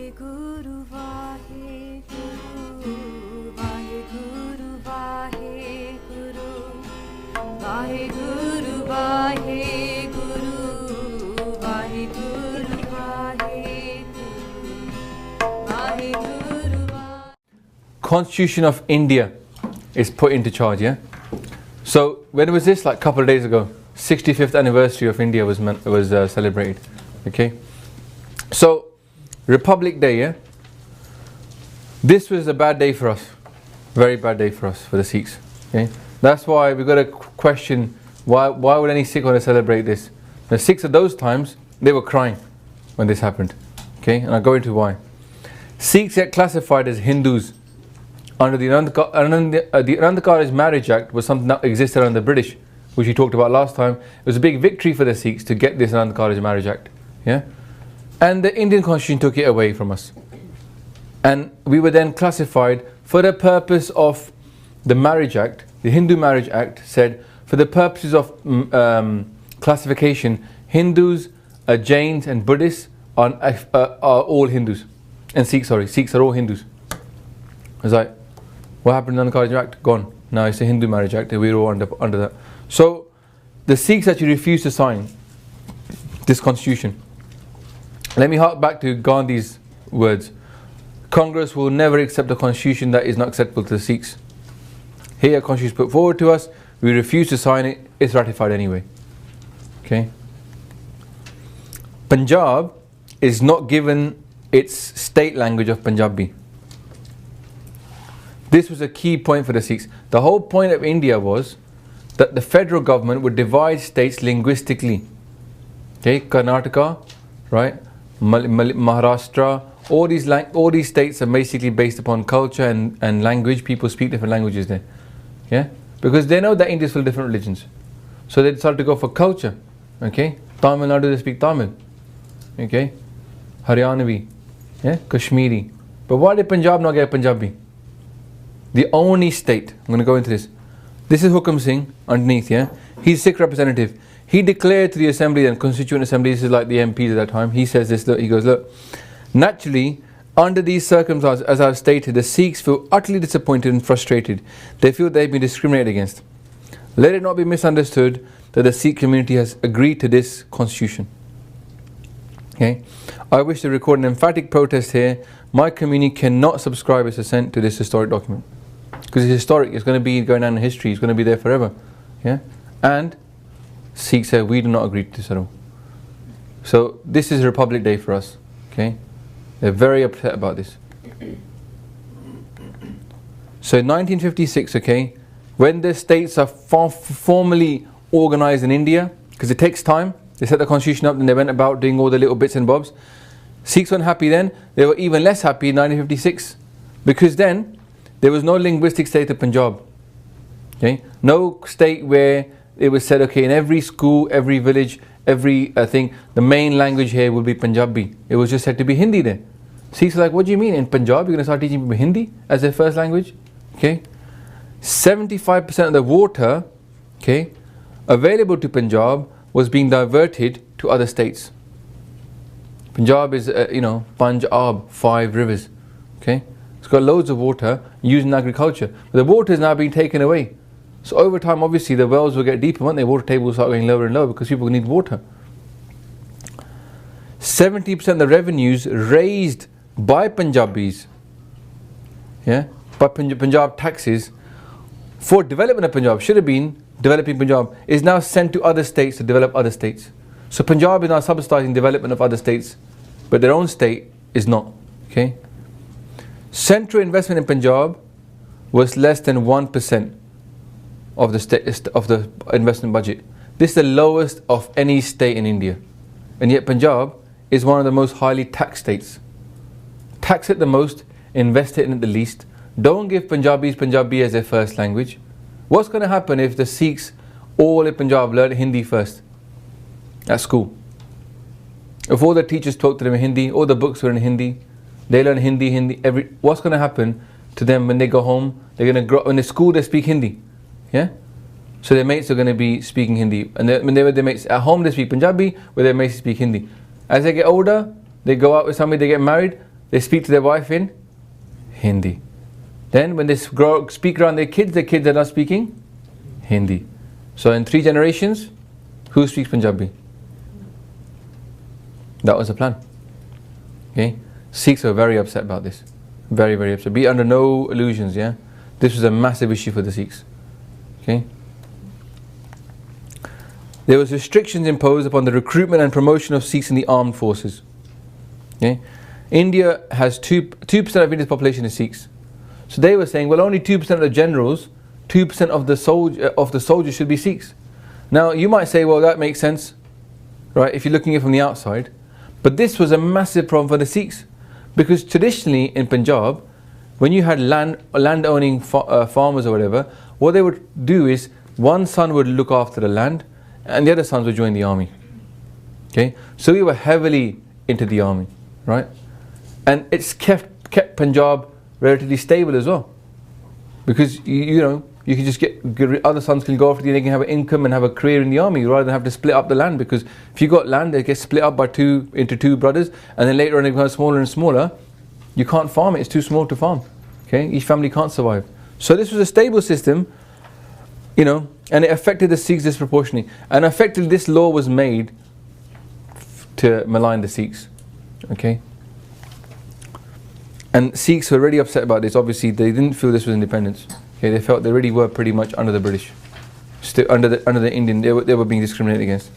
WhyGuru, WhyGuru, WhyGuru, WhyGuru, WhyGuru, WhyGuru, WhyGuru, WhyGuru. Constitution of India is put into charge, yeah? So when was this? Like a couple of days ago. 65th anniversary of India was celebrated. Okay? So, Republic Day, yeah? This was a bad day for us. Very bad day for us, for the Sikhs. Okay? That's why we've got to question, why would any Sikh want to celebrate this? The Sikhs at those times, they were crying when this happened. Okay? And I'll go into why. Sikhs get classified as Hindus under the Anandpur Marriage Act was something that existed under the British, which we talked about last time. It was a big victory for the Sikhs to get this Anandpur Marriage Act. Yeah? And the Indian Constitution took it away from us. And we were then classified for the purpose of the Marriage Act. The Hindu Marriage Act said, for the purposes of classification, Hindus, Jains and Buddhists are all Hindus. And Sikhs are all Hindus. It's like, what happened in the Marriage Act? Gone. Now it's a Hindu Marriage Act. We're all under that. So the Sikhs actually refused to sign this constitution. Let me hark back to Gandhi's words. Congress will never accept a constitution that is not acceptable to the Sikhs. Here a constitution is put forward to us. We refuse to sign it. It's ratified anyway. Okay. Punjab is not given its state language of Punjabi. This was a key point for the Sikhs. The whole point of India was that the federal government would divide states linguistically. Okay, Karnataka, right, Maharashtra, all these states are basically based upon culture and language. People speak different languages there. Yeah, because they know that India is full of different religions. So they decided to go for culture. Okay, Tamil Nadu, they speak Tamil. Okay, Haryanavi, yeah, Kashmiri. But why did Punjab not get Punjabi? The only state, I'm going to go into this. This is Hukam Singh underneath, yeah? He's Sikh representative. He declared to the assembly and constituent assembly, this is like the MPs at that time, he says this, look, he goes, look, naturally, under these circumstances, as I've stated, the Sikhs feel utterly disappointed and frustrated. They feel they've been discriminated against. Let it not be misunderstood that the Sikh community has agreed to this constitution. Okay? I wish to record an emphatic protest here. My community cannot subscribe its assent to this historic document. Because it's historic, it's going to be going down in history, it's going to be there forever. Yeah? And Sikhs said, we do not agree to this at all. So this is Republic Day for us. Okay? They're very upset about this. So in 1956, okay, when the states are formally organized in India, because it takes time, they set the constitution up and they went about doing all the little bits and bobs. Sikhs weren't happy then, they were even less happy in 1956. Because then, there was no linguistic state of Punjab. Okay? No state where it was said, okay, in every school, every village, every thing, the main language here will be Punjabi. It was just said to be Hindi there. Sikhs were like, what do you mean? In Punjab, you're going to start teaching people Hindi as their first language? Okay? 75% of the water, okay, available to Punjab was being diverted to other states. Punjab is, Punjab, 5 rivers. Okay? It's got loads of water used in agriculture. But the water is now being taken away. So over time, obviously, the wells will get deeper, won't they? Water table will start going lower and lower because people need water. 70% of the revenues raised by Punjabis, yeah, by Punjab taxes for development of Punjab, should have been developing Punjab, is now sent to other states to develop other states. So Punjab is now subsidizing development of other states, but their own state is not. Okay? Central investment in Punjab was less than 1% of the investment budget. This is the lowest of any state in India. And yet Punjab is one of the most highly taxed states. Tax it the most, invest it in it the least. Don't give Punjabis Punjabi as their first language. What's going to happen if the Sikhs all in Punjab learn Hindi first at school? If all the teachers talk to them in Hindi, all the books are in Hindi, they learn Hindi, what's going to happen to them when they go home? They're going to grow, in the school they speak Hindi. Yeah? So their mates are going to be speaking Hindi. And when they're with their mates, at home they speak Punjabi, where their mates speak Hindi. As they get older, they go out with somebody, they get married, they speak to their wife in Hindi. Then when they speak around their kids are not speaking Hindi. So in 3 generations, who speaks Punjabi? That was the plan. Okay? Sikhs were very upset about this. Very, very upset. Be under no illusions, yeah? This was a massive issue for the Sikhs. Okay? There was restrictions imposed upon the recruitment and promotion of Sikhs in the armed forces. Okay? India has 2% of India's population is Sikhs. So they were saying, well, only 2% of the generals, 2% of the soldiers should be Sikhs. Now you might say, well, that makes sense, right? If you're looking at it from the outside, but this was a massive problem for the Sikhs, because traditionally in Punjab, when you had land-owning farmers or whatever, what they would do is one son would look after the land, and the other sons would join the army. Okay, so we were heavily into the army, right? And it's kept Punjab relatively stable as well, because you know you can just get other sons can go off, they can have an income and have a career in the army rather than have to split up the land. Because if you got land that gets split up by into two brothers, and then later on it becomes smaller and smaller, you can't farm it. It's too small to farm. Okay, each family can't survive. So this was a stable system, you know, and it affected the Sikhs disproportionately. And effectively, this law was made to malign the Sikhs. Okay. And Sikhs were really upset about this. Obviously, they didn't feel this was independence. Okay, they felt they really were pretty much under the British, still under the Indian. They were being discriminated against.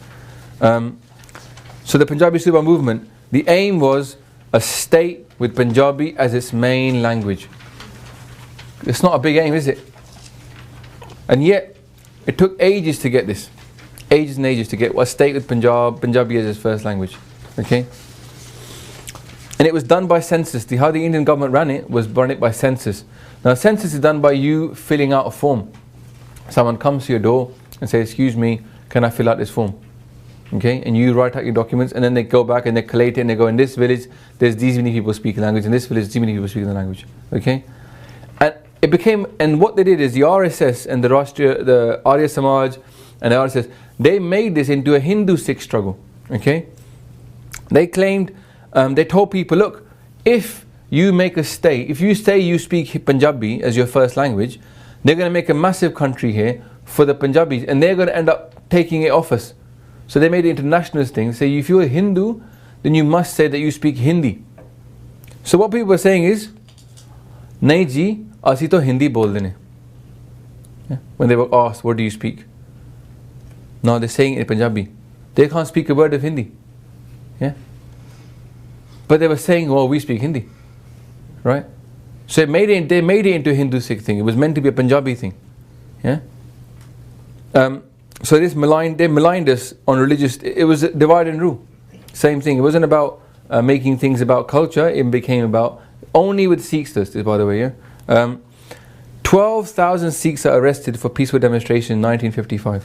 So the Punjabi Suba Movement, the aim was a state with Punjabi as its main language. It's not a big aim, is it? And yet, it took ages to get this, ages and ages to get a state with Punjabi as its first language. Okay. And it was done by census. How the Indian government ran it was run it by census. Now, census is done by you filling out a form. Someone comes to your door and says, "Excuse me, can I fill out this form?" Okay, and you write out your documents, and then they go back and they collate it, and they go, in this village, there's these many people speaking the language, in this village, these many people speaking the language. Okay, and it became, and what they did is the RSS and the Arya Samaj and the RSS, they made this into a Hindu-Sikh struggle. Okay, they claimed, they told people, look, if you make a state, if you say you speak Punjabi as your first language, they're going to make a massive country here for the Punjabis, and they're going to end up taking it off us. So they made it into nationalist thing. Say if you're a Hindu, then you must say that you speak Hindi. So what people were saying is, "Nahi ji, asi to Hindi bol dene." When they were asked, "What do you speak?" No, they're saying it in Punjabi. They can't speak a word of Hindi. Yeah. But they were saying, "Oh, we speak Hindi." Right? So they made it into a Hindu-Sikh thing. It was meant to be a Punjabi thing. Yeah. So they maligned us on religious. It was divide and rule. Same thing. It wasn't about making things about culture. It became about only with Sikhs. This, by the way, yeah. 12,000 Sikhs are arrested for peaceful demonstration in 1955.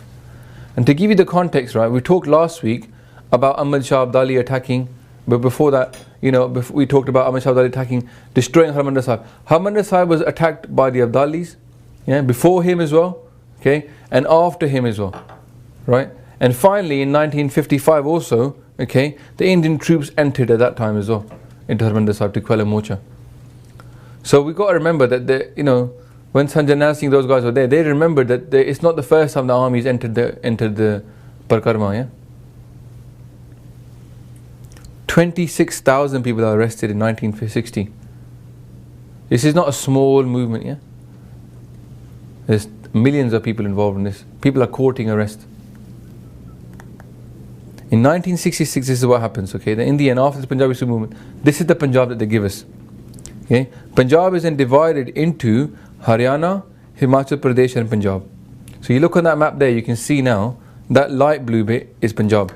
And to give you the context, right? We talked last week about Ahmad Shah Abdali attacking. But before that, you know, we talked about Ahmad Shah Abdali attacking, destroying Harimandar Sahib. Harimandar Sahib was attacked by the Abdalis, yeah, before him as well, okay, and after him as well, right? And finally, in 1955 also, okay, the Indian troops entered at that time as well into Harimandar Sahib to quell a morcha. So we got to remember that you know, when Sanjay Nair Singh, those guys were there, they remembered that it's not the first time the armies entered the Parikrama, yeah. 26,000 people are arrested in 1960. This is not a small movement, yeah? There's millions of people involved in this. People are courting arrest. In 1966, this is what happens, okay? In the end, after the Punjabi Suba Movement, this is the Punjab that they give us. Okay? Punjab is then divided into Haryana, Himachal Pradesh and Punjab. So you look on that map there, you can see now, that light blue bit is Punjab.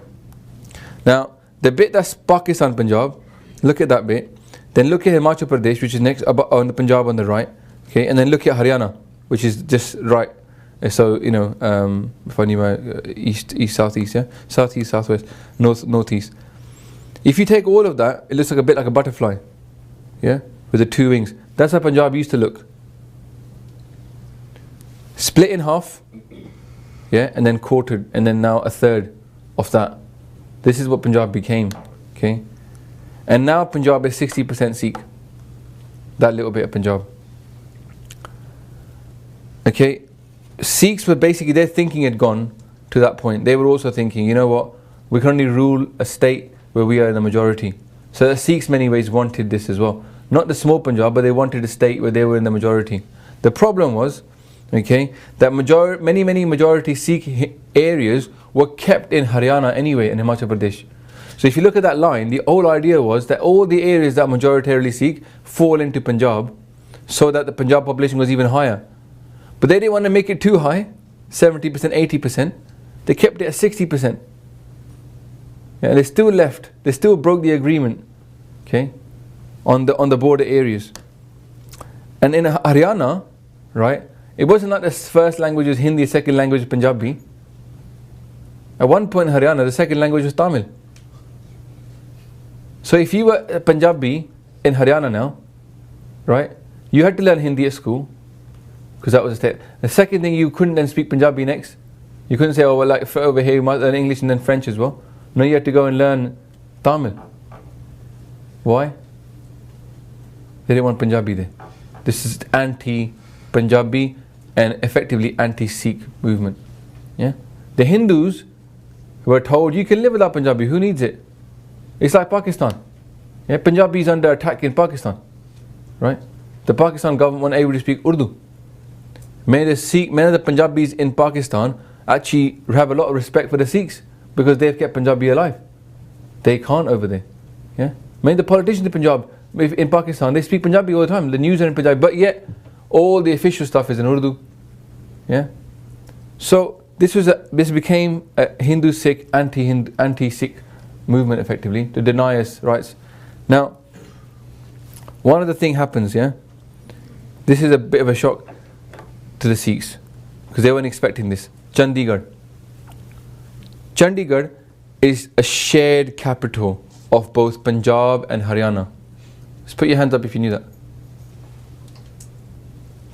Now, the bit that's Pakistan Punjab, look at that bit. Then look at Himachal Pradesh, which is next on the Punjab on the right. Okay, and then look at Haryana, which is just right. So you know, if I knew my east, southeast, yeah, southeast, southwest, northeast. If you take all of that, it looks like a bit like a butterfly, yeah, with the two wings. That's how Punjab used to look. Split in half, yeah, and then quartered, and then now a third of that. This is what Punjab became, okay? And now Punjab is 60% Sikh. That little bit of Punjab. Okay, Sikhs were basically, their thinking had gone to that point. They were also thinking, you know what, we can only rule a state where we are in the majority. So the Sikhs many ways wanted this as well. Not the small Punjab, but they wanted a state where they were in the majority. The problem was, okay, that many majority Sikh areas were kept in Haryana anyway, in Himachal Pradesh. So if you look at that line, the whole idea was that all the areas that majoritarily Sikh fall into Punjab, so that the Punjab population was even higher. But they didn't want to make it too high, 70%, 80%. They kept it at 60%. Yeah, they still left. They still broke the agreement, okay, on the border areas. And in Haryana, right, it wasn't like the first language was Hindi, second language was Punjabi. At one point in Haryana, the second language was Tamil. So if you were a Punjabi in Haryana now, right, you had to learn Hindi at school, because that was the state. The second thing, you couldn't then speak Punjabi next. You couldn't say, oh, well, like over here you might learn English and then French as well. No, you had to go and learn Tamil. Why? They didn't want Punjabi there. This is anti-Punjabi and effectively anti-Sikh movement. Yeah, the Hindus were told, you can live without Punjabi. Who needs it? It's like Pakistan. Yeah, Punjabi is under attack in Pakistan, right? The Pakistan government want everybody to speak Urdu. Many of the Punjabis in Pakistan actually have a lot of respect for the Sikhs because they've kept Punjabi alive. They can't over there. Yeah, many of the politicians in Punjab, in Pakistan, they speak Punjabi all the time. The news are in Punjabi, but yet all the official stuff is in Urdu. Yeah, so this became a Hindu-Sikh, anti-Sikh movement effectively to deny us rights. Now, one of the things happens. Yeah, this is a bit of a shock to the Sikhs because they weren't expecting this. Chandigarh is a shared capital of both Punjab and Haryana. Just put your hands up if you knew that.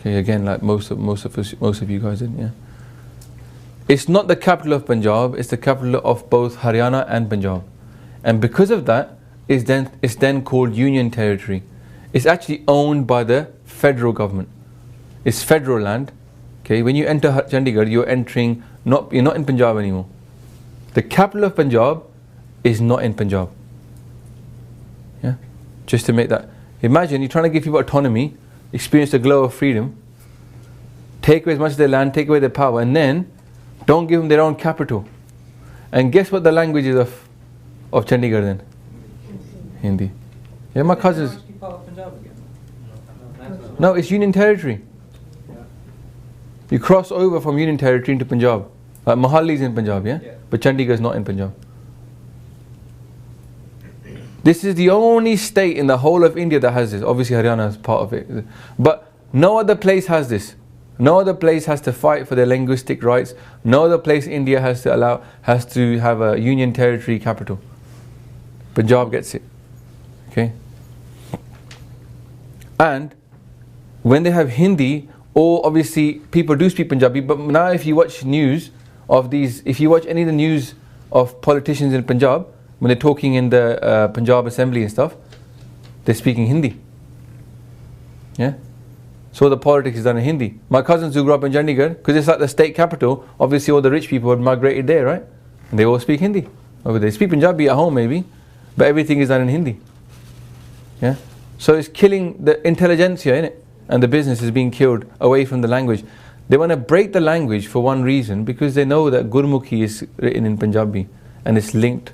Okay, again, like most of you guys did, yeah. It's not the capital of Punjab, it's the capital of both Haryana and Punjab. And because of that, it's then called Union Territory. It's actually owned by the federal government. It's federal land. Okay, when you enter Chandigarh, you're not in Punjab anymore. The capital of Punjab is not in Punjab. Yeah, just to make that. Imagine you're trying to give people autonomy, experience the glow of freedom, take away as much of their land, take away their power, and then don't give them their own capital. And guess what the language is of Chandigarh then? Hindi. Yeah, my cousins. No, it's Union Territory. You cross over from Union Territory into Punjab. Mohali is in Punjab, yeah? But Chandigarh is not in Punjab. This is the only state in the whole of India that has this. Obviously Haryana is part of it. But no other place has this. No other place has to fight for their linguistic rights. No other place India has to have a Union Territory capital. Punjab gets it. Okay? And when they have Hindi, or obviously people do speak Punjabi, but now if you watch news of these, if you watch any of the news of politicians in Punjab, when they're talking in the Punjab Assembly and stuff, they're speaking Hindi. Yeah? So the politics is done in Hindi. My cousins who grew up in Chandigarh, because it's like the state capital, obviously all the rich people had migrated there, right? And they all speak Hindi. Over there. They speak Punjabi at home maybe, but everything is done in Hindi. Yeah? So it's killing the intelligentsia, innit? And the business is being killed away from the language. They want to break the language for one reason, because they know that Gurmukhi is written in Punjabi and it's linked.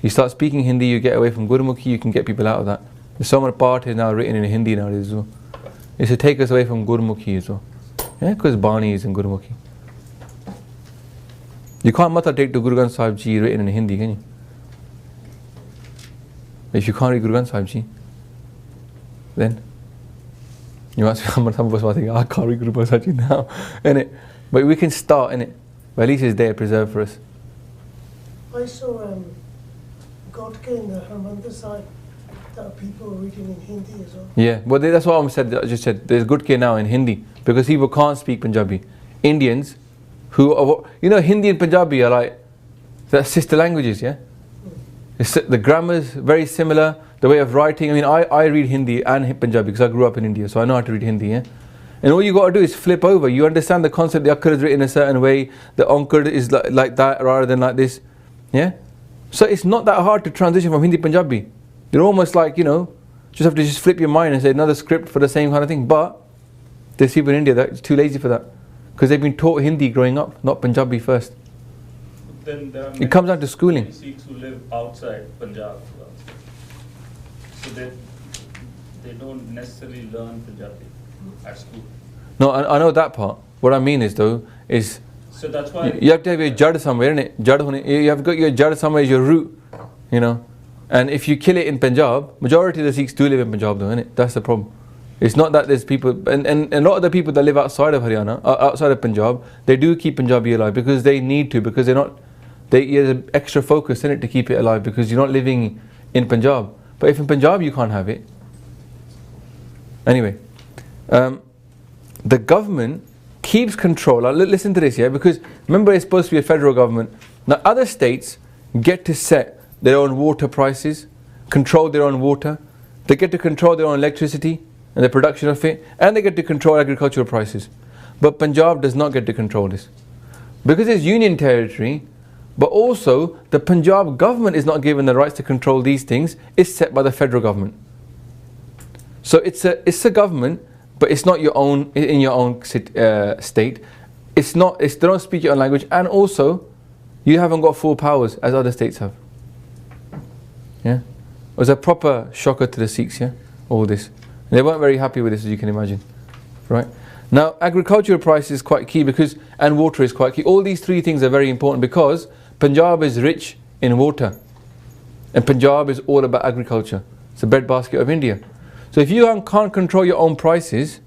You start speaking Hindi, you get away from Gurmukhi, you can get people out of that. The Somar Part is now written in Hindi nowadays as well. It's to take us away from Gurmukhi as well. Yeah, because Bani is in Gurmukhi. You can't Matha take to Guru Granth Sahib Ji written in Hindi, can you? If you can't read Guru Granth Sahib Ji, then you must be some of us might think, I can't read Guru Granth Sahib Ji now, innit? But we can start, innit? But at least it's there preserved for us. I saw Gotke in the Harimandar Sahib. There are people reading in Hindi as well. Yeah, well that's what I just said. There's Gutke now in Hindi because people can't speak Punjabi. Indians who are, Hindi and Punjabi are like the sister languages, yeah? The grammar's very similar. The way of writing. I mean, I read Hindi and Punjabi because I grew up in India, so I know how to read Hindi. Yeah? And all you got to do is flip over. You understand the concept. The akkar is written a certain way. The onkar is like that rather than like this. Yeah. So it's not that hard to transition from Hindi to Punjabi. They're almost like, just have to just flip your mind and say another script for the same kind of thing. But there's people in India that's too lazy for that because they've been taught Hindi growing up, not Punjabi first. Then there are It comes down to schooling. many Sikhs who live outside Punjab, so they don't necessarily learn Punjabi at school. No, I know that part. What I mean is though, is So that's why you have to have your jad somewhere, innit? You have got your jad somewhere, your root, And if you kill it in Punjab, majority of the Sikhs do live in Punjab though, innit? That's the problem. It's not that there's people, and a lot of the people that live outside of Haryana, outside of Punjab, they do keep Punjabi alive because they need to, because there's an extra focus in it to keep it alive because you're not living in Punjab. But if in Punjab you can't have it. Anyway, the government keeps control. Listen to this, yeah, because remember it's supposed to be a federal government. Now other states get to set their own water prices, control their own water. They get to control their own electricity and the production of it, and they get to control agricultural prices. But Punjab does not get to control this. Because it's union territory, but also the Punjab government is not given the rights to control these things. It's set by the federal government. So it's a government, but it's not your own in your own state. They don't speak your own language, and also you haven't got full powers as other states have. Yeah, it was a proper shocker to the Sikhs. Yeah, all this. They weren't very happy with this, as you can imagine. Right? Now, agricultural price is quite key and water is quite key. All these three things are very important because Punjab is rich in water. And Punjab is all about agriculture. It's the breadbasket of India. So if you can't control your own prices,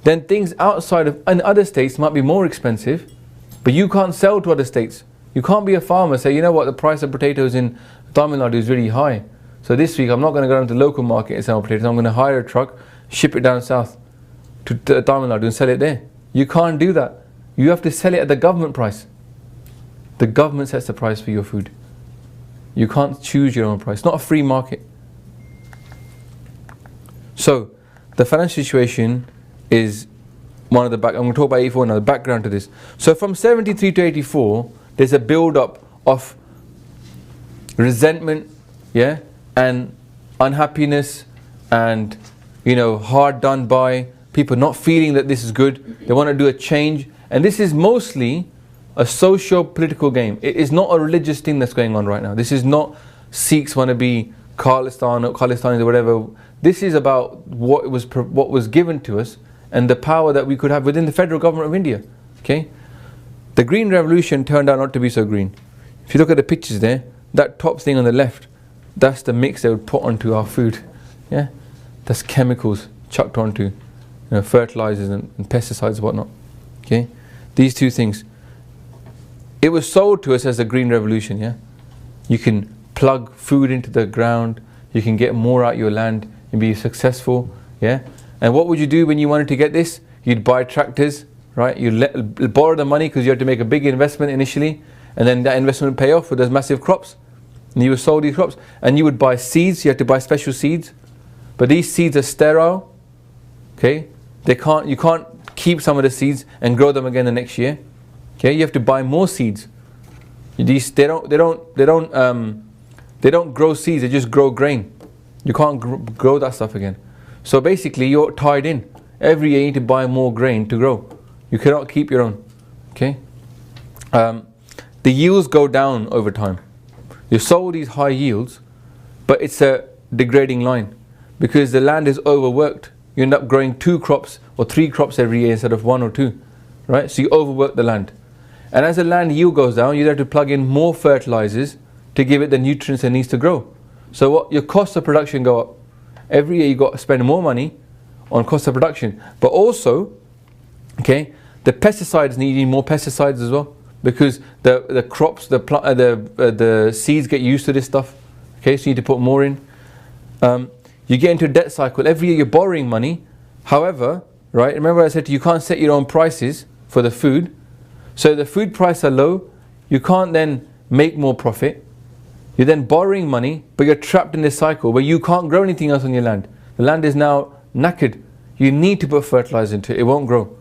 then things outside of and other states might be more expensive, but you can't sell to other states. You can't be a farmer and say, you know what, the price of potatoes in Tamil Nadu is really high. So this week I'm not going to go down to the local market and sell potatoes. I'm going to hire a truck, ship it down south to Tamil Nadu and sell it there. You can't do that. You have to sell it at the government price. The government sets the price for your food. You can't choose your own price. It's not a free market. So the financial situation is one of the back. I'm going to talk about 84 now. The background to this. So from 73 to 84, there's a build-up of resentment, yeah, and unhappiness, and hard done by people not feeling that this is good. They want to do a change, and this is mostly a socio-political game. It is not a religious thing that's going on right now. This is not Sikhs want to be Khalistan or Khalistanis or whatever. This is about what was given to us and the power that we could have within the federal government of India. Okay, the Green Revolution turned out not to be so green. If you look at the pictures there, that top thing on the left, that's the mix they would put onto our food. Yeah, that's chemicals chucked onto, fertilizers and pesticides and whatnot. Okay, these two things. It was sold to us as the Green Revolution. Yeah, you can plug food into the ground, you can get more out your land and be successful. Yeah, and what would you do when you wanted to get this? You'd buy tractors, right? You'd borrow the money because you had to make a big investment initially, and then that investment would pay off with those massive crops. And you would sold these crops, and you would buy seeds. You had to buy special seeds, but these seeds are sterile. Okay, you can't keep some of the seeds and grow them again the next year. Okay, you have to buy more seeds. They don't grow seeds. They just grow grain. You can't grow that stuff again. So basically, you're tied in. Every year you need to buy more grain to grow. You cannot keep your own. Okay, the yields go down over time. You sow these high yields, but it's a degrading line because the land is overworked. You end up growing 2 crops or 3 crops every year instead of 1 or 2, right? So you overwork the land. And as the land yield goes down, you have to plug in more fertilizers to give it the nutrients it needs to grow. So what your cost of production go up. Every year you got to spend more money on cost of production. But also, okay, the pesticides need more pesticides as well. Because the crops, the seeds get used to this stuff. Okay, so you need to put more in. You get into a debt cycle. Every year you're borrowing money. However, right, remember I said to you, you can't set your own prices for the food. So the food prices are low. You can't then make more profit. You're then borrowing money, but you're trapped in this cycle where you can't grow anything else on your land. The land is now knackered. You need to put fertilizer into it. It won't grow.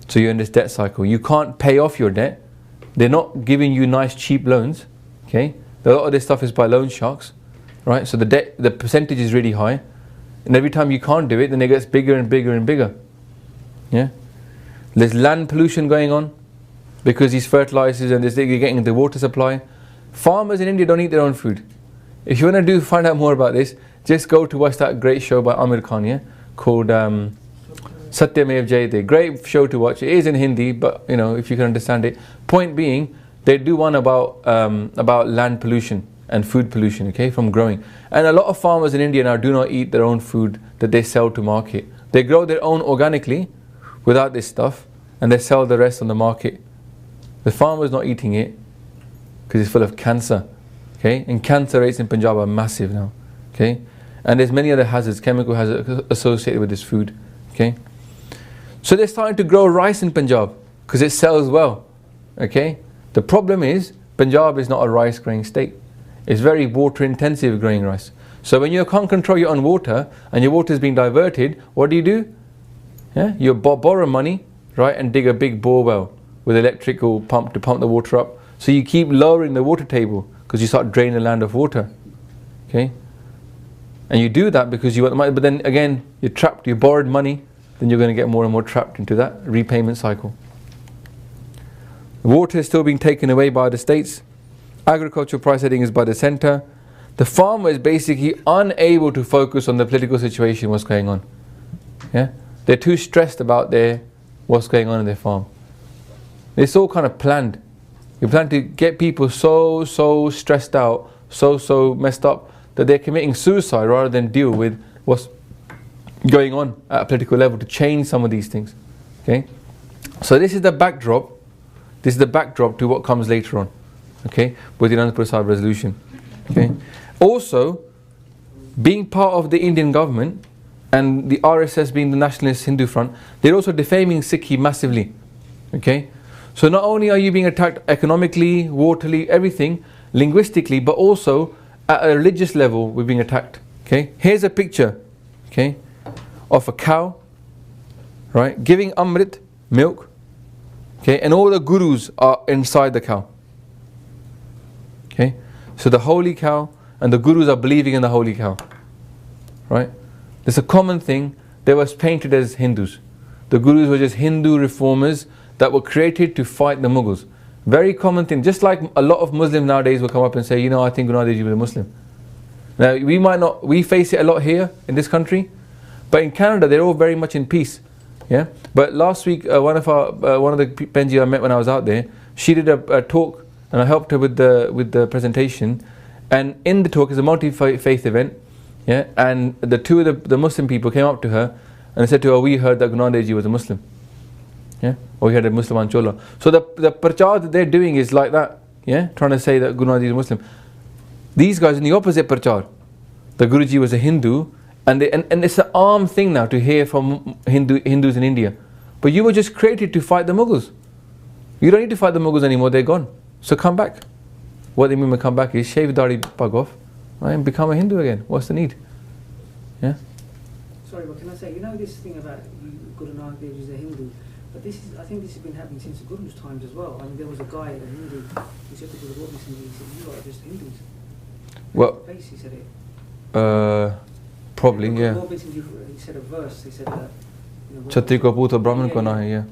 So you're in this debt cycle. You can't pay off your debt. They're not giving you nice cheap loans. Okay, a lot of this stuff is by loan sharks, right? So the debt, the percentage is really high, and every time you can't do it, then it gets bigger and bigger and bigger. Yeah, there's land pollution going on because these fertilizers and you're getting the water supply. Farmers in India don't eat their own food. If you want to find out more about this, just go to watch that great show by Amir Khan, yeah, called Satyamev Jayate. Great show to watch. It is in Hindi, but you know, if you can understand it. Point being, they do one about land pollution and food pollution, okay, from growing. And a lot of farmers in India now do not eat their own food that they sell to market. They grow their own organically without this stuff, and they sell the rest on the market. The farmer's not eating it because it's full of cancer, okay? And cancer rates in Punjab are massive now, okay? And there's many other hazards, chemical hazards associated with this food, okay? So they're starting to grow rice in Punjab because it sells well, okay? The problem is Punjab is not a rice growing state. It's very water intensive growing rice. So when you can't control your own water and your water is being diverted, what do? Yeah? You borrow money, right, and dig a big bore well with electrical pump to pump the water up. So you keep lowering the water table because you start draining the land of water, okay? And you do that because you want the money, but then again, you're trapped, you borrowed money, then you're going to get more and more trapped into that repayment cycle. Water is still being taken away by the states. Agricultural price setting is by the centre. The farmer is basically unable to focus on the political situation, what's going on. Yeah, they're too stressed about what's going on in their farm. It's all kind of planned. You plan to get people so stressed out, so messed up that they're committing suicide rather than deal with what's going on at a political level to change some of these things. Okay, so this is the backdrop. This is the backdrop to what comes later on, okay, with the Anandpur Sahib Resolution. Okay. Also, being part of the Indian government and the RSS being the Nationalist Hindu Front, they're also defaming Sikhi massively. Okay, so not only are you being attacked economically, waterly, everything, linguistically, but also at a religious level, we're being attacked. Okay, here's a picture, okay, of a cow, right, giving Amrit, milk. Okay, and all the gurus are inside the cow. Okay, so the holy cow and the gurus are believing in the holy cow. Right? It's a common thing. They were painted as Hindus. The gurus were just Hindu reformers that were created to fight the Mughals. Very common thing. Just like a lot of Muslims nowadays will come up and say, you know, I think Guru Nanak Dev Ji was a Muslim. Now, we face it a lot here in this country, but in Canada they're all very much in peace. Yeah, but last week one of the Penji I met when I was out there, she did a talk and I helped her with the presentation. And in the talk is a multi-faith event, yeah. And the two of the Muslim people came up to her and said to her, "We heard that Guru Nanak Dev Ji was a Muslim, yeah, or we had a Muslim Anchola." So the prachar that they're doing is like that, yeah, trying to say that Guru Nanak Dev Ji is a Muslim. These guys in the opposite prachar, the Guruji was a Hindu. And it's an arm thing now to hear from Hindus in India. But you were just created to fight the Mughals. You don't need to fight the Mughals anymore, they're gone. So come back. What they mean by come back is shave Dari pug off, right, and become a Hindu again. What's the need? Yeah? Sorry, but can I say, you know this thing about Guru Nanak Dev Ji is a Hindu, but I think this has been happening since the Guru's times as well. I mean, there was a guy, a Hindu, who said to the Guru, he said, you are just Hindus. Well, he said it. Probably, yeah. He said a verse. He said, Chhatri ko putra Brahman ko nahi, yeah.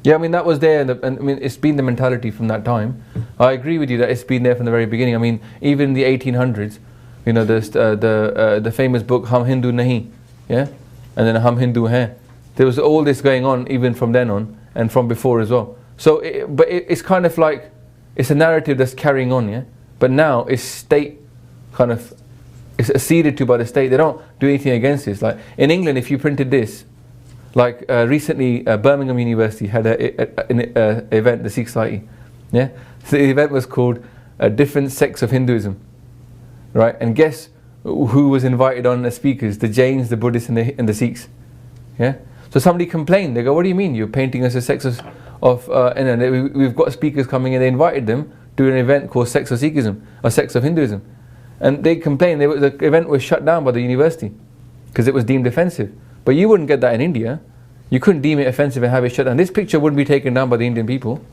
Yeah, I mean that was there, and I mean it's been the mentality from that time. I agree with you that it's been there from the very beginning. I mean, even in the 1800s, you know, the famous book Hum Hindu Nahi, yeah, and then Hum Hindu Hain. There was all this going on even from then on, and from before as well. So, it's kind of like it's a narrative that's carrying on, yeah. But now it's state kind of. It's acceded to by the state. They don't do anything against this. Like in England, if you printed this, like recently Birmingham University had an event, the Sikh Society. Yeah, so the event was called "Different Sects of Hinduism," right? And guess who was invited on as speakers? The Jains, the Buddhists, and the Sikhs. Yeah. So somebody complained. They go, "What do you mean? You're painting us as sects of?" And then we've got speakers coming, and they invited them do an event called Sects of Sikhism or Sects of Hinduism. And they complained, the event was shut down by the university because it was deemed offensive. But you wouldn't get that in India. You couldn't deem it offensive and have it shut down. This picture wouldn't be taken down by the Indian people.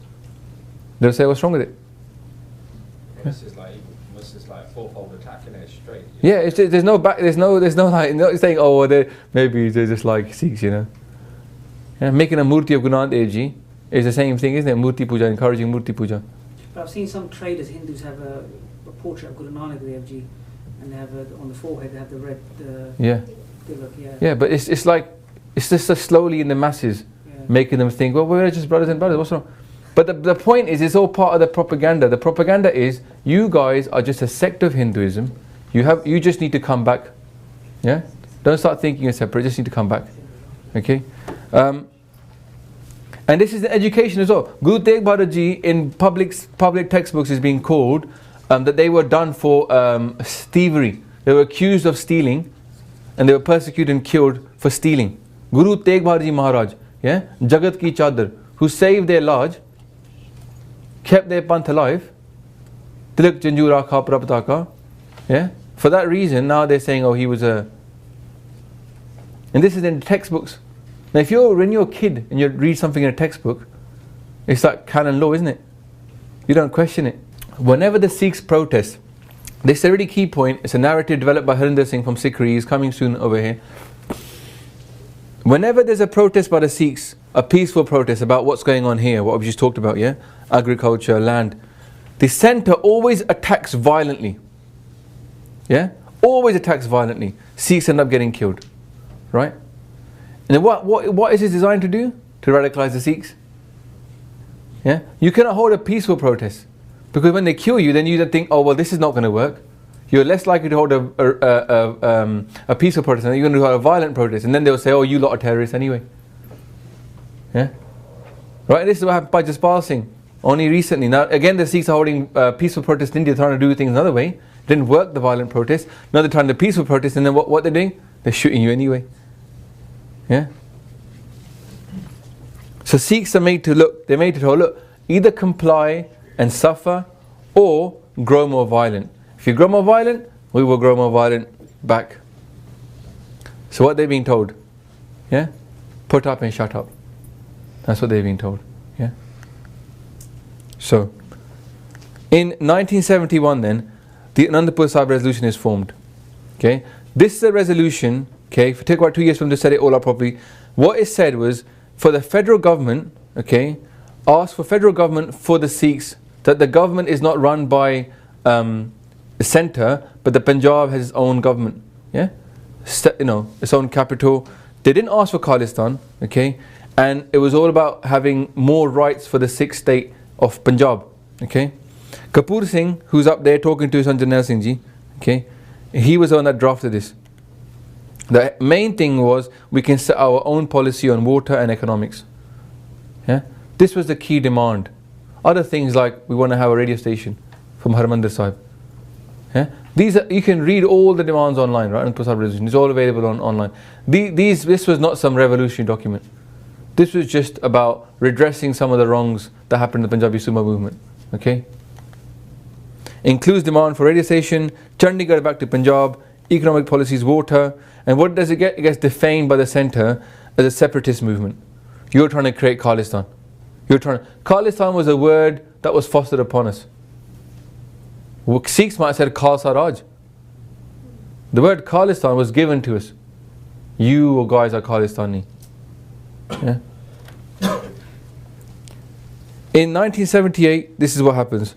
They'll say, what's wrong with it? This is like a fourfold attack in it straight. Yeah, it's just, there's no like, not saying, oh, well, maybe they're just like Sikhs, you know. Yeah, making a murti of Guru Nanak Dev Ji is the same thing, isn't it? Murti puja, encouraging murti puja. But I've seen some traders, Hindus, have a portrait of Guru Nanak Dev Ji, and they have on the forehead they have the red. Yeah. Look, yeah. Yeah, but it's like it's just so slowly in the masses, making them think, well, we're just brothers and brothers. What's wrong? But the point is, it's all part of the propaganda. The propaganda is, you guys are just a sect of Hinduism. You just need to come back. Yeah. Don't start thinking you're separate. Just need to come back. Okay. And this is the education as well. Guru Tegh Bahadur Ji in public textbooks is being called that they were done for thievery. They were accused of stealing, and they were persecuted and killed for stealing. Guru Tegh Bahadur Ji Maharaj, yeah, Jagat Ki Chadar, who saved their lodge, kept their panth alive, Tilak Janju Rakha Prabhataka, yeah. For that reason, now they're saying, oh, he was a. And this is in textbooks. Now, when you're a kid and you read something in a textbook, it's like canon law, isn't it? You don't question it. Whenever the Sikhs protest, this is a really key point. It's a narrative developed by Harimandar Singh from Sikri. He's coming soon over here. Whenever there's a protest by the Sikhs, a peaceful protest about what's going on here, what we just talked about, yeah, agriculture, land, the centre always attacks violently. Yeah, always attacks violently. Sikhs end up getting killed, right? And then what is it designed to do? To radicalize the Sikhs. Yeah, you cannot hold a peaceful protest, because when they kill you, then you then think, oh well, this is not going to work. You're less likely to hold a peaceful protest, and you're going to hold a violent protest, and then they'll say, oh, you lot are terrorists anyway. Yeah, right. This is what happened by Jaspal Singh only recently. Now again, the Sikhs are holding peaceful protests in India, trying to do things another way. Didn't work, the violent protest. Now they're trying to peaceful protest, and then what they're doing? They're shooting you anyway. Yeah. So Sikhs are made to look. They're made to look. Either comply and suffer, or grow more violent. If you grow more violent, we will grow more violent back. So what they're being told? Yeah. Put up and shut up. That's what they're being told. Yeah. So, in 1971, then, the Anandpur Sahib Resolution is formed. Okay. This is a resolution. Okay. It took about 2 years for them to set it all up properly. What it said was, for the federal government, okay, ask for federal government for the Sikhs, that the government is not run by the centre, but the Punjab has its own government. Yeah. Its own capital. They didn't ask for Khalistan. Okay. And it was all about having more rights for the Sikh state of Punjab. Okay. Kapoor Singh, who's up there talking to Sanjay Nair Singh Ji, okay, he was the one that drafted this. The main thing was, we can set our own policy on water and economics. Yeah, this was the key demand. Other things like, we want to have a radio station from Harimandar Sahib. Yeah, you can read all the demands online, right? Anandpur Sahib Resolution, it's all available online. This was not some revolutionary document. This was just about redressing some of the wrongs that happened in the Punjabi Suba Movement. Okay. Includes demand for radio station, Chandigarh back to Punjab, economic policies, water, and what does it get? It gets defamed by the centre as a separatist movement. You're trying to create Khalistan. Khalistan was a word that was fostered upon us. Sikhs might have said Khalsa Raj. The word Khalistan was given to us. You guys are Khalistani. Yeah. In 1978, this is what happens.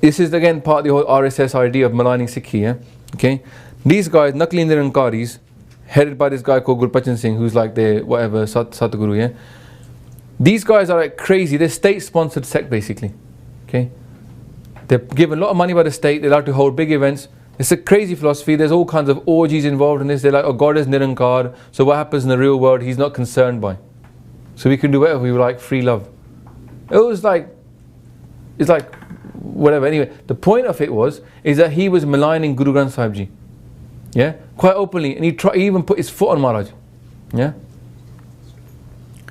This is again part of the whole RSS idea of maligning Sikhi. Yeah? Okay, these guys, Nakli Nirankaris, headed by this guy called Gurpachan Singh, who's like the whatever Satguru. Yeah, these guys are like crazy. They're state-sponsored sect basically. Okay, they're given a lot of money by the state. They're allowed to hold big events. It's a crazy philosophy. There's all kinds of orgies involved in this. They're like, oh, God is Nirankar, so what happens in the real world, He's not concerned by. So we can do whatever we like, free love. It's like whatever. Anyway, the point of it is that he was maligning Guru Granth Sahib Ji. Yeah, quite openly, and he even put his foot on Maharaj. Yeah.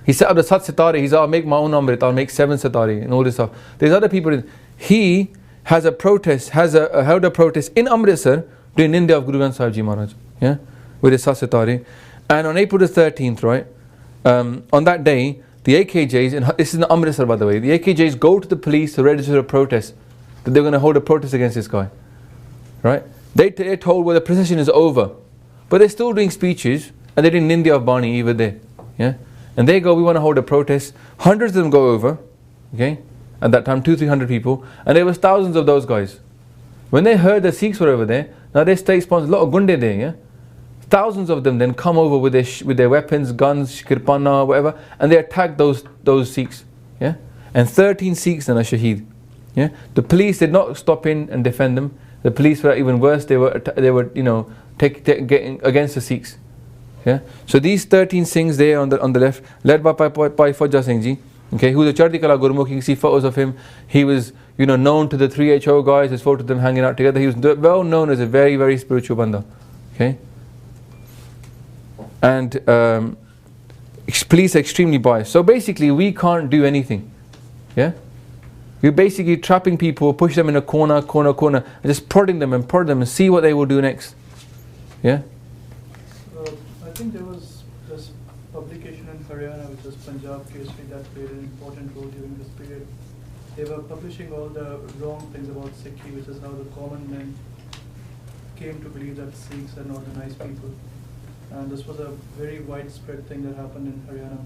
He set up the Sat Sitare. He's, I'll make my own Amrit, I'll make 7 Sitare and all this stuff. There's other people. he has a protest, held a protest in Amritsar during Ninda of Guru Granth Sahib Ji Maharaj, yeah, with his Sasatari. And on April the 13th, right, on that day, the AKJs, and this is in Amritsar by the way, the AKJs go to the police to register a protest, that they're going to hold a protest against this guy, right? They're told, well, the procession is over, but they're still doing speeches, and they're doing Nindya of Bani even there, yeah? And they go, we want to hold a protest. Hundreds of them go over, okay? At that time, 200-300 people, and there was thousands of those guys. When they heard the Sikhs were over there, now their state sponsors, a lot of gunde there, yeah? Thousands of them then come over with their weapons, guns, kirpana, whatever, and they attack those Sikhs, yeah? And 13 Sikhs then are shaheed, yeah? The police did not stop in and defend them. The police were even worse. They were you know, getting against the Sikhs, yeah? So these 13 Singhs there on the left, led by Fauja Singh Ji, okay, who's a Chardi Kala Gurmukh. You can see photos of him. He was, you know, known to the 3HO guys. There's photos of them hanging out together. He was well known as a very, very spiritual banda, okay? And police are extremely biased. So basically, we can't do anything, yeah? You're basically trapping people, push them in a corner, and just prodding them and see what they will do next, yeah? I think there was this publication in Haryana, which was Punjab Kesari, that played an important role during this period. They were publishing all the wrong things about Sikhi, which is how the common men came to believe that Sikhs are not the nice people. And this was a very widespread thing that happened in Haryana.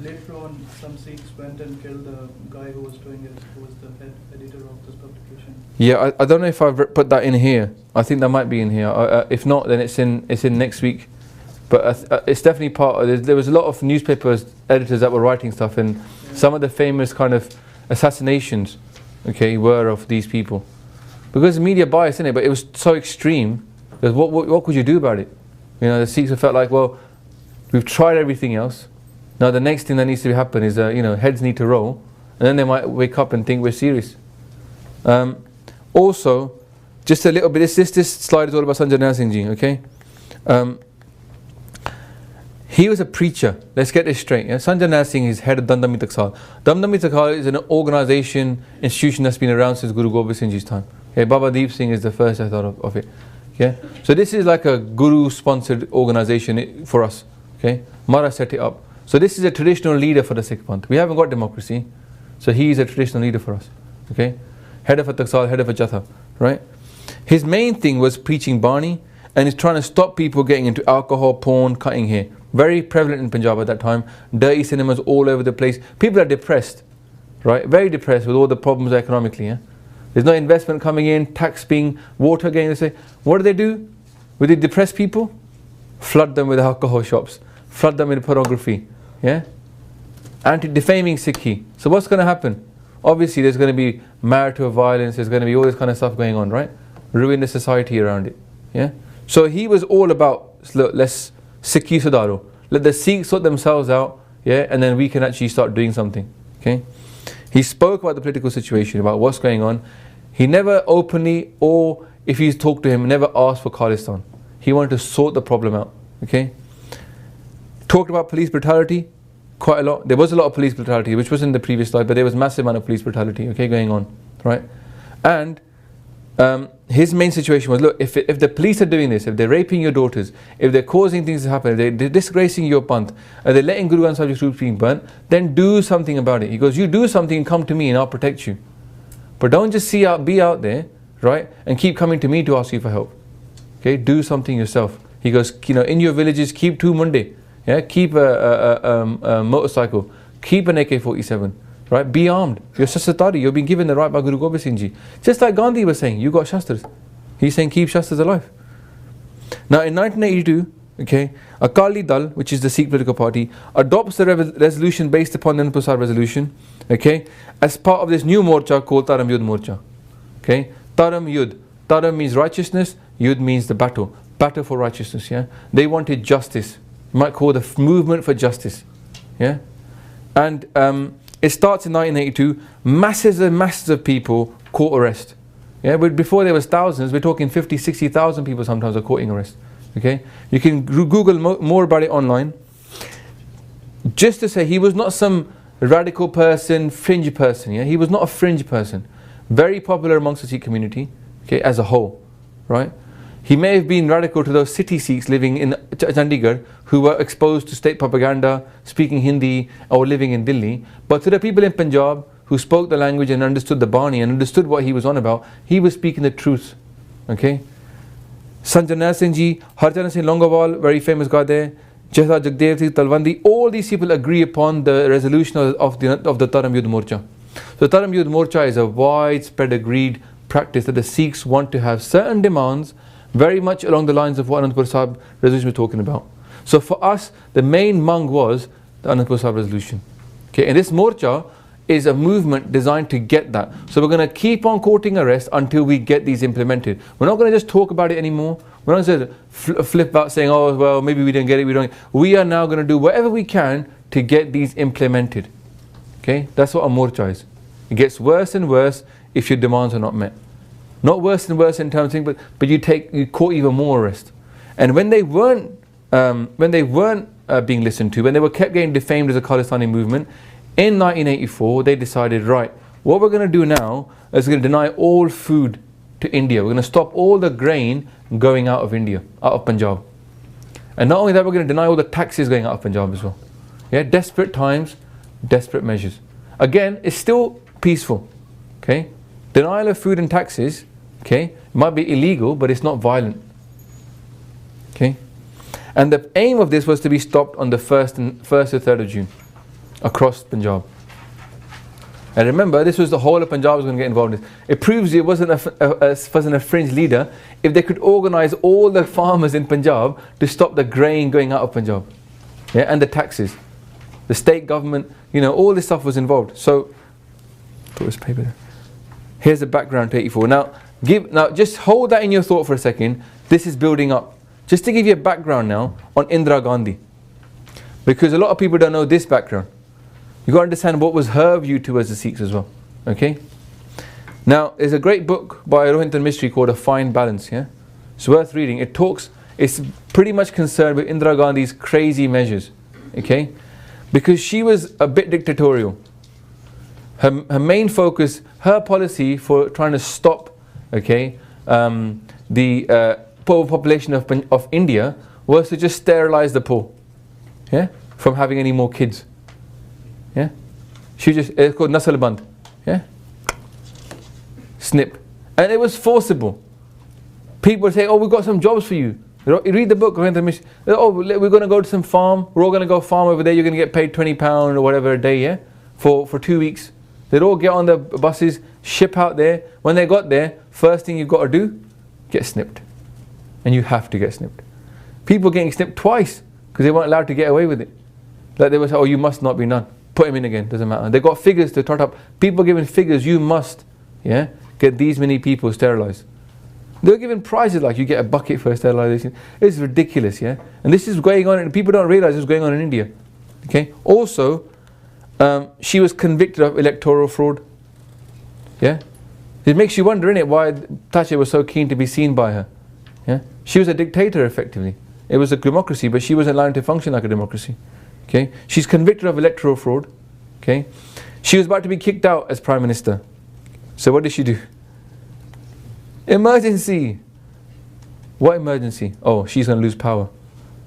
Later on, some Sikhs went and killed the guy who was doing it, who was the head editor of this publication. Yeah, I don't know if I've put that in here. I think that might be in here. If not, then it's in next week. But it's definitely part of. There was a lot of newspapers editors that were writing stuff, and some of the famous kind of assassinations, okay, were of these people, because media bias, isn't it? But it was so extreme. That what could you do about it? You know, the Sikhs felt like, well, we've tried everything else. Now the next thing that needs to happen is, you know, heads need to roll, and then they might wake up and think we're serious. Also, just a little bit. This slide is all about Sanjay Nair Singh Ji. Okay, he was a preacher. Let's get this straight. Yeah? Sanjay Nair Singh is head of Damdami Taksal. Damdami Taksal is an organisation, institution that's been around since Guru Gobind Singh Ji's time. Okay, Baba Deep Singh is the first I thought of it. Yeah, so this is like a guru-sponsored organisation for us. Okay, Mara set it up. So this is a traditional leader for the Sikh Panth. We haven't got democracy, so he is a traditional leader for us. Okay, head of a Taksal, head of a Jatha, right? His main thing was preaching Bani, and he's trying to stop people getting into alcohol, porn, cutting hair. Very prevalent in Punjab at that time. Dirty cinemas all over the place. People are depressed, right? Very depressed with all the problems economically. Yeah? There's no investment coming in, tax being, water getting. They say, what do? With the depressed people, flood them with alcohol shops, flood them with pornography. Yeah, anti-defaming Sikhi. So what's going to happen? Obviously, there's going to be marital violence. There's going to be all this kind of stuff going on, right? Ruin the society around it. Yeah. So he was all about, look, let's Sikhi Sudaro. Let the Sikhs sort themselves out. Yeah, and then we can actually start doing something. Okay. He spoke about the political situation, about what's going on. He never openly, or if you talk to him, never asked for Khalistan. He wanted to sort the problem out. Okay. Talked about police brutality quite a lot. There was a lot of police brutality, which was in the previous slide, but there was massive amount of police brutality, okay, going on, right? And his main situation was, look, if the police are doing this, if they're raping your daughters, if they're causing things to happen, if they're disgracing your panth, if they're letting Guru Granth Sahib's troops being burnt, then do something about it. He goes, you do something and come to me and I'll protect you. But don't just be out there, right, and keep coming to me to ask you for help. Okay, do something yourself. He goes, you know, in your villages, keep 2 Monday. Yeah, keep a motorcycle, keep an AK-47, right? Be armed. You're Sasatari, you're being given the right by Guru Gobind Singh Ji. Just like Gandhi was saying, you got Shastras. He's saying keep Shastras alive. Now in 1982, okay, Akali Dal, which is the Sikh political party, adopts the resolution based upon the Anandpur Sahib Resolution, okay, as part of this new morcha called Dharam Yudh Morcha. Okay, Dharam Yudh. Dharam means righteousness, Yudh means the battle for righteousness, yeah? They wanted justice. You might call the movement for justice, yeah. And it starts in 1982. Masses and masses of people court arrest, yeah. But before there was thousands, we're talking 50, 60,000 people sometimes are courting arrest. Okay, you can Google more about it online. Just to say, he was not some radical person, fringe person. Yeah, he was not a fringe person. very popular amongst the Sikh community, okay, as a whole, right? He may have been radical to those city Sikhs living in Chandigarh who were exposed to state propaganda, speaking Hindi or living in Delhi. But to the people in Punjab who spoke the language and understood the Bani and understood what he was on about, he was speaking the truth. Okay? Sanjana Singh Ji, Harcharan Singh Longowal, very famous guy there, Jatha Jagdev Singh Talwandi, all these people agree upon the resolution of the Dharam Yudh Morcha. So Dharam Yudh Morcha is a widespread agreed practice that the Sikhs want to have certain demands very much along the lines of what Anandpur Sahib Resolution was talking about. So for us, the main mung was the Anandpur Sahib Resolution. Okay, and this Morcha is a movement designed to get that. So we're going to keep on courting arrest until we get these implemented. We're not going to just talk about it anymore. We're not going to flip out saying, oh, well, maybe we didn't get it, We are now going to do whatever we can to get these implemented. Okay, that's what a Morcha is. It gets worse and worse if your demands are not met. Not worse and worse in terms of things, but you caught even more arrest. And when they weren't being listened to, when they were kept getting defamed as a Khalistani movement, in 1984 they decided, right, what we're going to do now is we're going to deny all food to India. We're going to stop all the grain going out of India, out of Punjab. And not only that, we're going to deny all the taxes going out of Punjab as well. Yeah, desperate times, desperate measures. Again, it's still peaceful. Okay, denial of food and taxes. Okay, it might be illegal, but it's not violent. Okay, and the aim of this was to be stopped on the 1st to 3rd of June across Punjab. And remember, this was the whole of Punjab was going to get involved in this. It proves it wasn't a fringe leader if they could organize all the farmers in Punjab to stop the grain going out of Punjab. Yeah, and the taxes. The state government, all this stuff was involved. So, put this paper there. Here's the background to 84. Now just hold that in your thought for a second. This is building up. Just to give you a background now on Indira Gandhi. Because a lot of people don't know this background. You've got to understand what was her view towards the Sikhs as well. Okay? Now, there's a great book by Rohinton Mistry called A Fine Balance. Yeah? It's worth reading. It's pretty much concerned with Indira Gandhi's crazy measures. Okay? Because she was a bit dictatorial. Her main focus, her policy for trying to stop, the poor population of India was to just sterilize the poor, yeah, from having any more kids. Yeah, it's called Nasal Band, yeah, snip, and it was forcible. People would say, "Oh, we've got some jobs for you." You read the book. Oh, we're going to go to some farm. We're all going to go farm over there. You're going to get paid £20 or whatever a day, yeah, for 2 weeks. They'd all get on the buses, ship out there. When they got there, first thing you've got to do, get snipped. And you have to get snipped. People getting snipped twice because they weren't allowed to get away with it. Like they would say, oh, you must not be none. Put him in again, doesn't matter. They got figures to tot up. People given figures, you must, yeah, get these many people sterilized. They were given prizes like you get a bucket for sterilization. It's ridiculous, yeah. And this is going on, and people don't realize this is going on in India. Okay. Also, she was convicted of electoral fraud. Yeah, it makes you wonder, innit, why Thatcher was so keen to be seen by her. Yeah, she was a dictator effectively. It was a democracy, but she wasn't allowed to function like a democracy. Okay, she's convicted of electoral fraud. Okay, she was about to be kicked out as prime minister. So what did she do? Emergency. What emergency? Oh, she's going to lose power.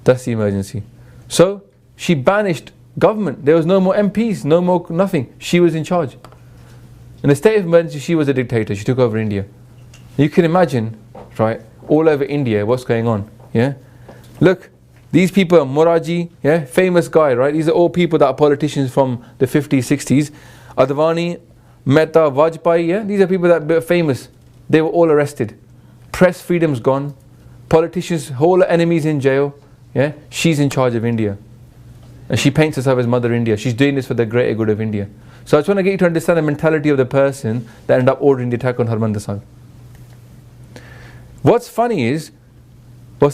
That's the emergency. So she banished government. There was no more MPs, no more nothing. She was in charge. In a state of emergency, she was a dictator. She took over India. You can imagine, right, all over India, what's going on. Yeah, look, these people are Moraji, yeah, famous guy, right? These are all people that are politicians from the 50s, 60s. Advani, Mehta, Vajpayee, yeah, these are people that are famous. They were all arrested. Press freedom's gone. Politicians, whole enemies in jail. Yeah, she's in charge of India. And she paints herself as Mother India. She's doing this for the greater good of India. So I just want to get you to understand the mentality of the person that ended up ordering the attack on Harimandar Sahib. What's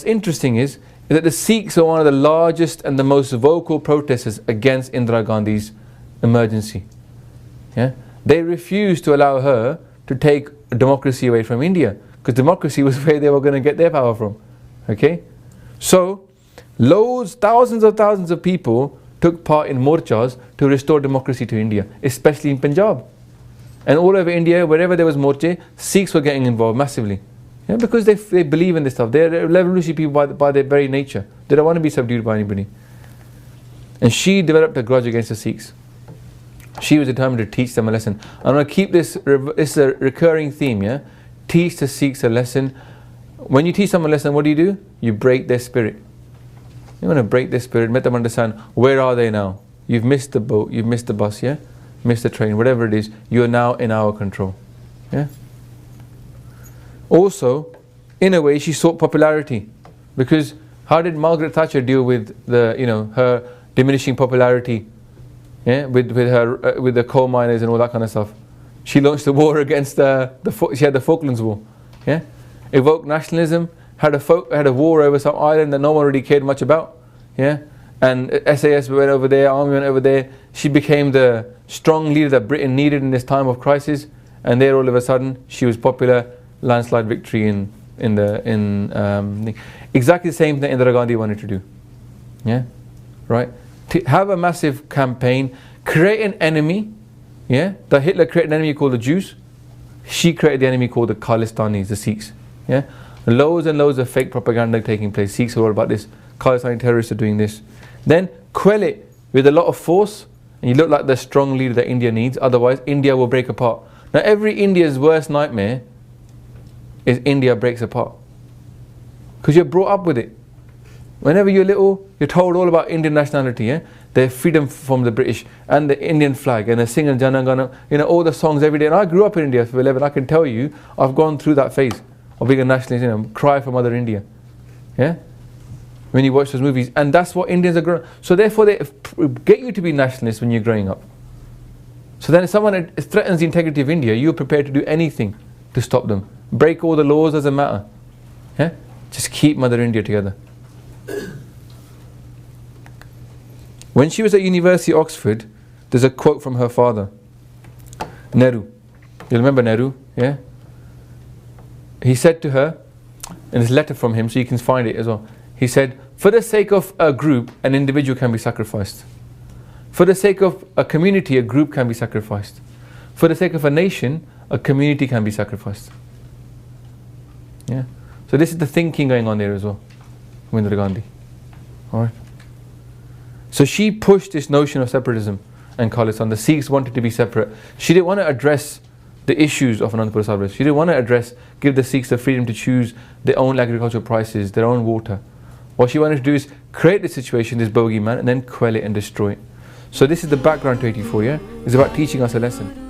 interesting is that the Sikhs are one of the largest and the most vocal protesters against Indira Gandhi's emergency. Yeah? They refused to allow her to take democracy away from India, because democracy was where they were going to get their power from. Okay? So, thousands of people took part in morchas to restore democracy to India, especially in Punjab. And all over India, wherever there was morche, Sikhs were getting involved massively. Yeah, because they believe in this stuff. They're revolutionary people by their very nature. They don't want to be subdued by anybody. And she developed a grudge against the Sikhs. She was determined to teach them a lesson. I'm going to keep this, it's a recurring theme, yeah? Teach the Sikhs a lesson. When you teach someone a lesson, what do? You break their spirit. You want to break their spirit, make them understand, where are they now? You've missed the boat, you've missed the bus, yeah? Missed the train, whatever it is, you are now in our control. Yeah? Also, in a way, she sought popularity. Because how did Margaret Thatcher deal with the, her diminishing popularity? Yeah, with the coal miners and all that kind of stuff. She launched a war against she had the Falklands War. Yeah, evoked nationalism. Had a war over some island that no one really cared much about. Yeah, and SAS went over there, army went over there. She became the strong leader that Britain needed in this time of crisis. And there, all of a sudden, she was popular, landslide victory exactly the same thing Indira Gandhi wanted to do. Yeah, right. To have a massive campaign, create an enemy. Yeah, that Hitler created an enemy called the Jews. She created the enemy called the Khalistanis, the Sikhs. Yeah, loads and loads of fake propaganda taking place. Sikhs are all about this. Khalistani terrorists are doing this. Then quell it with a lot of force, and you look like the strong leader that India needs. Otherwise, India will break apart. Now, every India's worst nightmare is India breaks apart, because you're brought up with it. Whenever you're little, you're told all about Indian nationality, yeah? Their freedom from the British, and the Indian flag, and the singing Jana Gana, all the songs every day. And I grew up in India for 11, I can tell you, I've gone through that phase of being a nationalist, cry for Mother India. Yeah? When you watch those movies. And that's what Indians are growing. So therefore, they get you to be nationalist when you're growing up. So then if someone threatens the integrity of India, you're prepared to do anything to stop them. Break all the laws, doesn't matter. Yeah? Just keep Mother India together. When she was at University of Oxford, there's a quote from her father, Nehru. You remember Nehru? Yeah? He said to her, in this letter from him, so you can find it as well. He said, for the sake of a group, an individual can be sacrificed. For the sake of a community, a group can be sacrificed. For the sake of a nation, a community can be sacrificed. Yeah. So this is the thinking going on there as well, Indira Gandhi. Alright. So she pushed this notion of separatism and Khalistan. The Sikhs wanted to be separate. She didn't want to address the issues of Anandpur Sahib Resolution. She didn't want to give the Sikhs the freedom to choose their own agricultural prices, their own water. What she wanted to do is create the situation, this bogeyman, and then quell it and destroy it. So this is the background to 84, yeah? It's about teaching us a lesson.